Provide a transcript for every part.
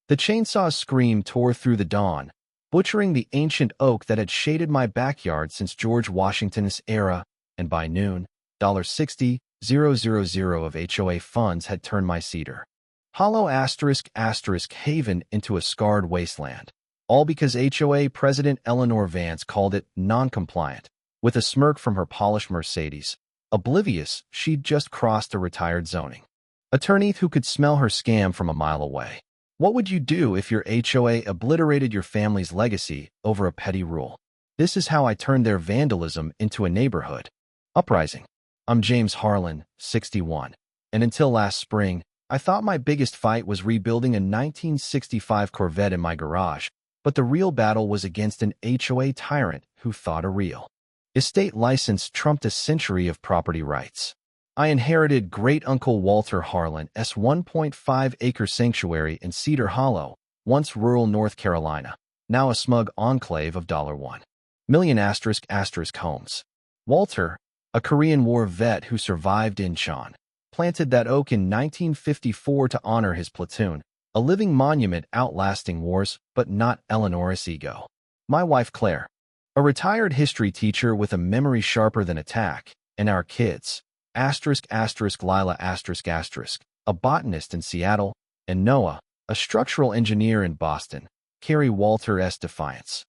The chainsaw's scream tore through the dawn, butchering the ancient oak that had shaded my backyard since George Washington's era, and by noon, $60,000 of HOA funds had turned my cedar hollow *** haven into a scarred wasteland, all because HOA President Eleanor Vance called it non-compliant, with a smirk from her polished Mercedes, oblivious she'd just crossed a retired zoning attorney who could smell her scam from a mile away. What would you do if your HOA obliterated your family's legacy over a petty rule? This is how I turned their vandalism into a neighborhood uprising. I'm James Harlan, 61, and until last spring, I thought my biggest fight was rebuilding a 1965 Corvette in my garage, but the real battle was against an HOA tyrant who thought a real estate license trumped a century of property rights. I inherited great-uncle Walter Harlan's 1.5-acre sanctuary in Cedar Hollow, once rural North Carolina, now a smug enclave of $1 million ** homes. Walter, a Korean War vet who survived Incheon, planted that oak in 1954 to honor his platoon, a living monument outlasting wars, but not Eleanor's ego. My wife Claire, a retired history teacher with a memory sharper than a tack, and our kids, *** Lila ***, a botanist in Seattle, and Noah, a structural engineer in Boston, carry Walter's defiance.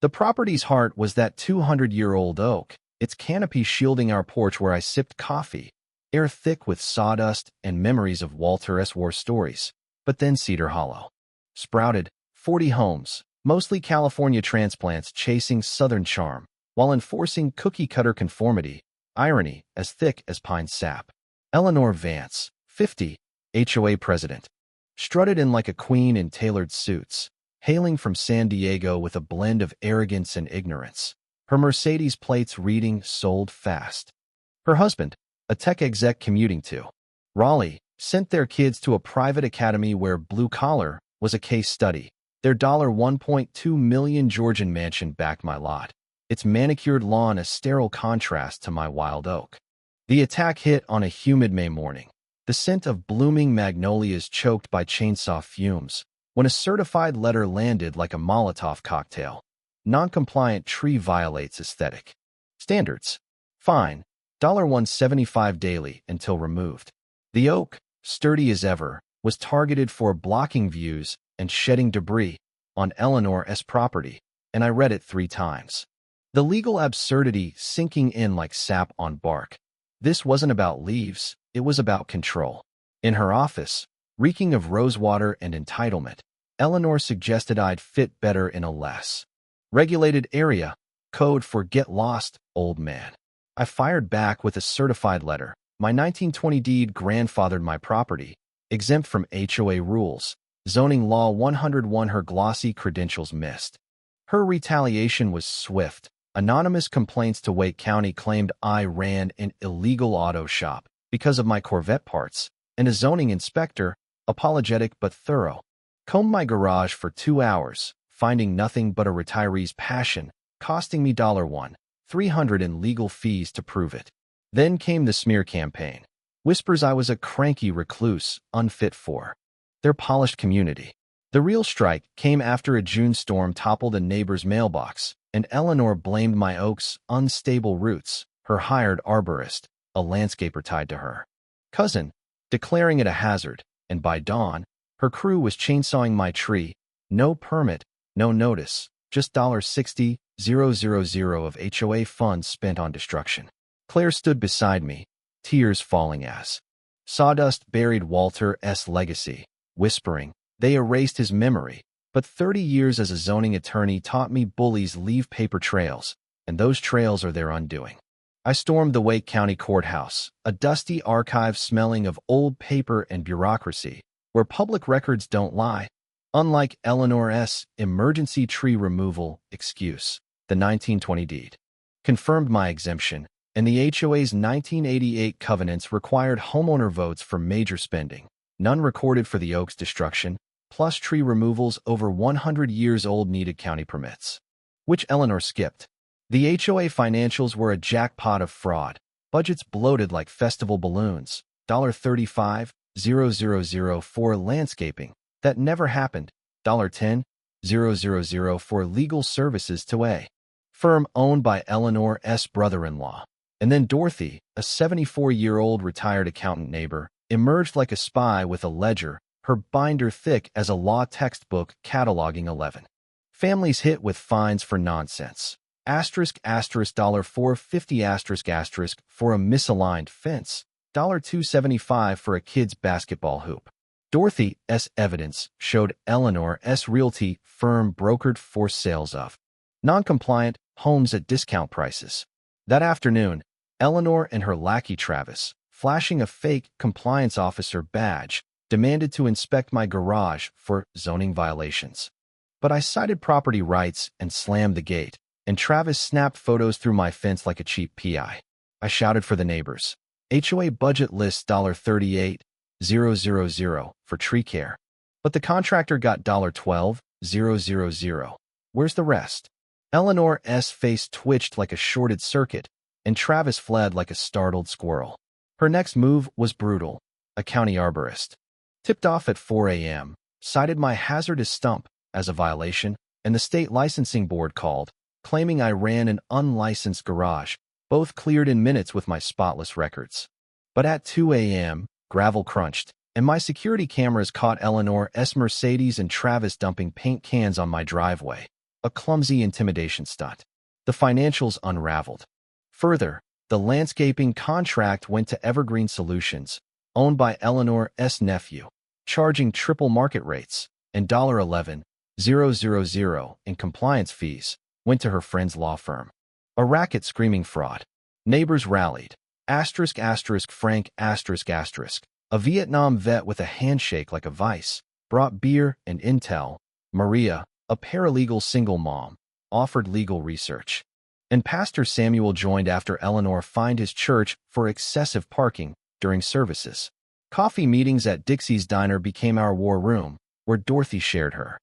The property's heart was that 200-year-old oak, its canopy shielding our porch where I sipped coffee, air thick with sawdust and memories of Walter's war stories. But then Cedar Hollow sprouted 40 homes, mostly California transplants chasing Southern charm, while enforcing cookie-cutter conformity, irony as thick as pine sap. Eleanor Vance, 50, HOA president, strutted in like a queen in tailored suits, hailing from San Diego with a blend of arrogance and ignorance. Her Mercedes plates reading "sold fast." Her husband, a tech exec commuting to Raleigh, sent their kids to a private academy where blue collar was a case study. Their $1.2 million Georgian mansion backed my lot, its manicured lawn a sterile contrast to my wild oak. The attack hit on a humid May morning, the scent of blooming magnolias choked by chainsaw fumes, when a certified letter landed like a Molotov cocktail. Non-compliant tree violates aesthetic standards. Fine, $175 daily until removed. The oak, sturdy as ever, was targeted for blocking views and shedding debris on Eleanor's property, and I read it 3 times. The legal absurdity sinking in like sap on bark. This wasn't about leaves, it was about control. In her office, reeking of rosewater and entitlement, Eleanor suggested I'd fit better in a less regulated area, code for get lost, old man. I fired back with a certified letter. My 1920 deed grandfathered my property, exempt from HOA rules. Zoning Law 101. Her glossy credentials missed. Her retaliation was swift. Anonymous complaints to Wake County claimed I ran an illegal auto shop because of my Corvette parts, and a zoning inspector, apologetic but thorough, combed my garage for 2 hours, finding nothing but a retiree's passion, costing me $300 in legal fees to prove it. Then came the smear campaign. Whispers I was a cranky recluse, unfit for their polished community. The real strike came after a June storm toppled a neighbor's mailbox, and Eleanor blamed my oak's unstable roots, her hired arborist, a landscaper tied to her cousin, declaring it a hazard, and by dawn, her crew was chainsawing my tree. No permit, no notice, just $60,000 of HOA funds spent on destruction. Claire stood beside me, tears falling as sawdust buried Walter's legacy, whispering, they erased his memory, but 30 years as a zoning attorney taught me bullies leave paper trails, and those trails are their undoing. I stormed the Wake County Courthouse, a dusty archive smelling of old paper and bureaucracy, where public records don't lie. Unlike Eleanor's emergency tree removal excuse, the 1920 deed confirmed my exemption, and the HOA's 1988 covenants required homeowner votes for major spending, none recorded for the oak's destruction, plus tree removals over 100 years old needed county permits, which Eleanor skipped. The HOA financials were a jackpot of fraud, budgets bloated like festival balloons, $35,000 for landscaping that never happened, $10,000 for legal services to a firm owned by Eleanor's brother-in-law. And then Dorothy, a 74-year-old retired accountant neighbor, emerged like a spy with a ledger, her binder thick as a law textbook cataloging 11 families hit with fines for nonsense. $450 for a misaligned fence. $275 for a kid's basketball hoop. Dorothy's evidence showed Eleanor's realty firm brokered forced sales of non-compliant homes at discount prices. That afternoon, Eleanor and her lackey Travis, flashing a fake compliance officer badge, demanded to inspect my garage for zoning violations. But I cited property rights and slammed the gate, and Travis snapped photos through my fence like a cheap PI. I shouted for the neighbors. HOA budget list $38,000 for tree care. But the contractor got $12,000. Where's the rest? Eleanor's face twitched like a shorted circuit, and Travis fled like a startled squirrel. Her next move was brutal. A county arborist, tipped off at 4 a.m., cited my hazardous stump as a violation, and the state licensing board called, claiming I ran an unlicensed garage, both cleared in minutes with my spotless records. But at 2 a.m., gravel crunched, and my security cameras caught Eleanor's Mercedes and Travis dumping paint cans on my driveway, a clumsy intimidation stunt. The financials unraveled. Further, the landscaping contract went to Evergreen Solutions, owned by Eleanor's nephew, charging triple market rates, and $11,000 in compliance fees went to her friend's law firm. A racket screaming fraud. Neighbors rallied. Frank, a Vietnam vet with a handshake like a vice, brought beer and intel. Maria, a paralegal single mom, offered legal research. And Pastor Samuel joined after Eleanor fined his church for excessive parking during services. Coffee meetings at Dixie's Diner became our war room, where Dorothy shared her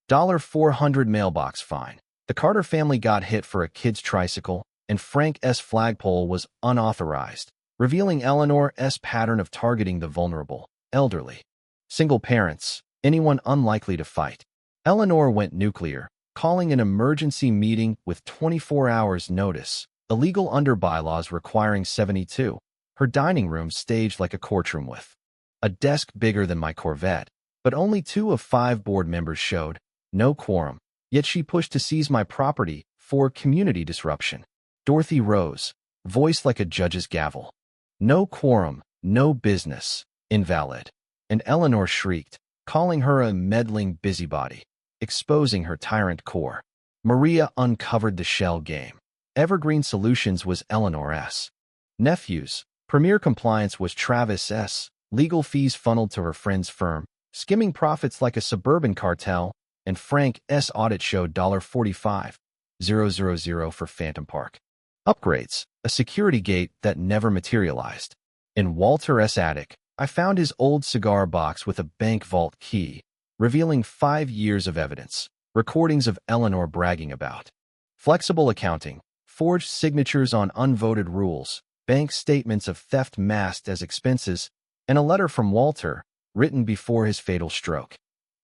$400 mailbox fine. The Carter family got hit for a kid's tricycle, and Frank's flagpole was unauthorized, revealing Eleanor's pattern of targeting the vulnerable, elderly, single parents, anyone unlikely to fight. Eleanor went nuclear, calling an emergency meeting with 24 hours notice, illegal under bylaws requiring 72. Her dining room staged like a courtroom with a desk bigger than my Corvette, but only 2 of 5 board members showed, no quorum, yet she pushed to seize my property for community disruption. Dorothy rose, voice like a judge's gavel. No quorum, no business, invalid. And Eleanor shrieked, calling her a meddling busybody, exposing her tyrant core. Maria uncovered the shell game. Evergreen Solutions was Eleanor's nephew's. Premier Compliance was Travis's. Legal fees funneled to her friend's firm, skimming profits like a suburban cartel, and Frank's audit showed $45,000 for Phantom Park upgrades, a security gate that never materialized. In Walter's attic, I found his old cigar box with a bank vault key, revealing 5 years of evidence, recordings of Eleanor bragging about flexible accounting, forged signatures on unvoted rules, bank statements of theft masked as expenses, and a letter from Walter, written before his fatal stroke.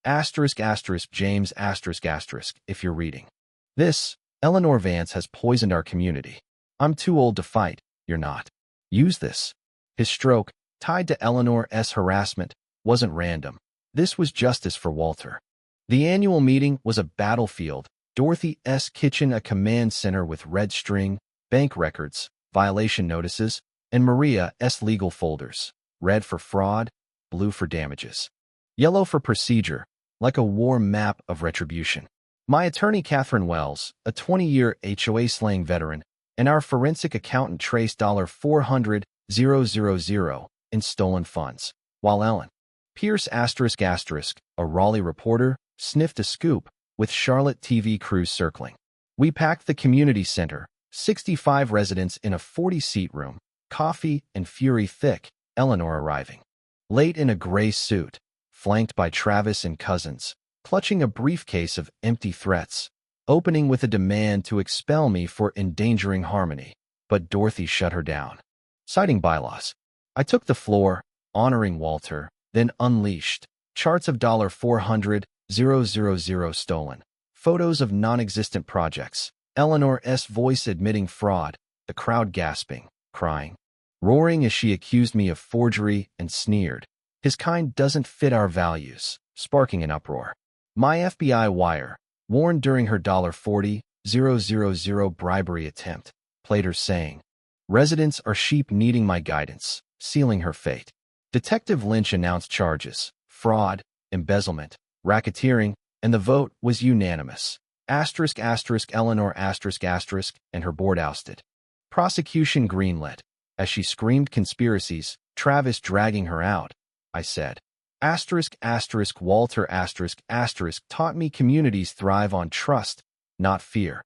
James if you're reading this, Eleanor Vance has poisoned our community. I'm too old to fight, you're not. Use this. His stroke, tied to Eleanor's harassment, wasn't random. This was justice for Walter. The annual meeting was a battlefield, Dorothy's kitchen a command center with red string, bank records, violation notices, and Maria's legal folders, red for fraud, blue for damages, yellow for procedure, like a war map of retribution. My attorney Catherine Wells, a 20-year HOA slaying veteran, and our forensic accountant traced $400,000 in stolen funds, while Ellen Pierce ***, a Raleigh reporter, sniffed a scoop with Charlotte TV crews circling. We packed the community center, 65 residents in a 40-seat room, coffee and fury thick, Eleanor arriving late in a gray suit, flanked by Travis and cousins, clutching a briefcase of empty threats, opening with a demand to expel me for endangering harmony. But Dorothy shut her down, citing bylaws. I took the floor, honoring Walter, then unleashed charts of $400,000 000 stolen. Photos of non-existent projects. Eleanor's voice admitting fraud, the crowd gasping, crying, roaring as she accused me of forgery and sneered. His kind doesn't fit our values, sparking an uproar. My FBI wire, warned during her $40,000 bribery attempt, played her saying, residents are sheep needing my guidance, sealing her fate. Detective Lynch announced charges, fraud, embezzlement, racketeering, and the vote was unanimous. Eleanor and her board ousted. Prosecution greenlit. As she screamed conspiracies, Travis dragging her out, I said. Walter taught me communities thrive on trust, not fear.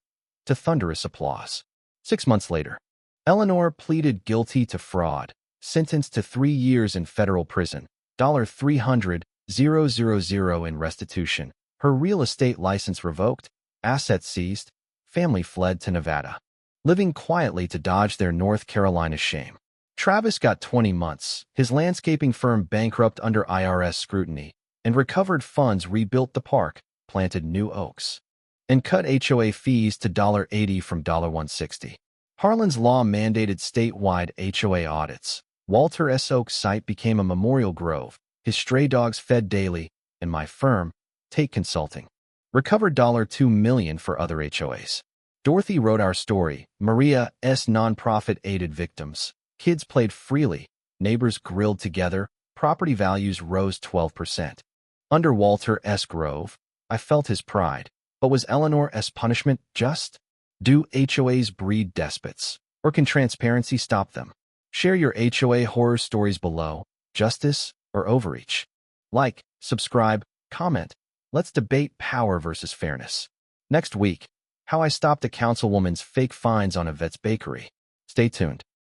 To thunderous applause. 6 months later, Eleanor pleaded guilty to fraud, sentenced to 3 years in federal prison, $300,000 in restitution, her real estate license revoked, assets seized, family fled to Nevada, living quietly to dodge their North Carolina shame. Travis got 20 months, his landscaping firm bankrupt under IRS scrutiny, and recovered funds rebuilt the park, planted new oaks, and cut HOA fees to $80 from $160. Harlan's law mandated statewide HOA audits. Walter's oak site became a memorial grove, his stray dogs fed daily, and my firm, Tate Consulting, recovered $2 million for other HOAs. Dorothy wrote our story. Maria's nonprofit aided victims. Kids played freely, neighbors grilled together, property values rose 12%. Under Walter's grove, I felt his pride, but was Eleanor's punishment just? Do HOAs breed despots, or can transparency stop them? Share your HOA horror stories below, justice or overreach. Like, subscribe, comment. Let's debate power versus fairness. Next week, how I stopped a councilwoman's fake fines on Yvette's bakery. Stay tuned.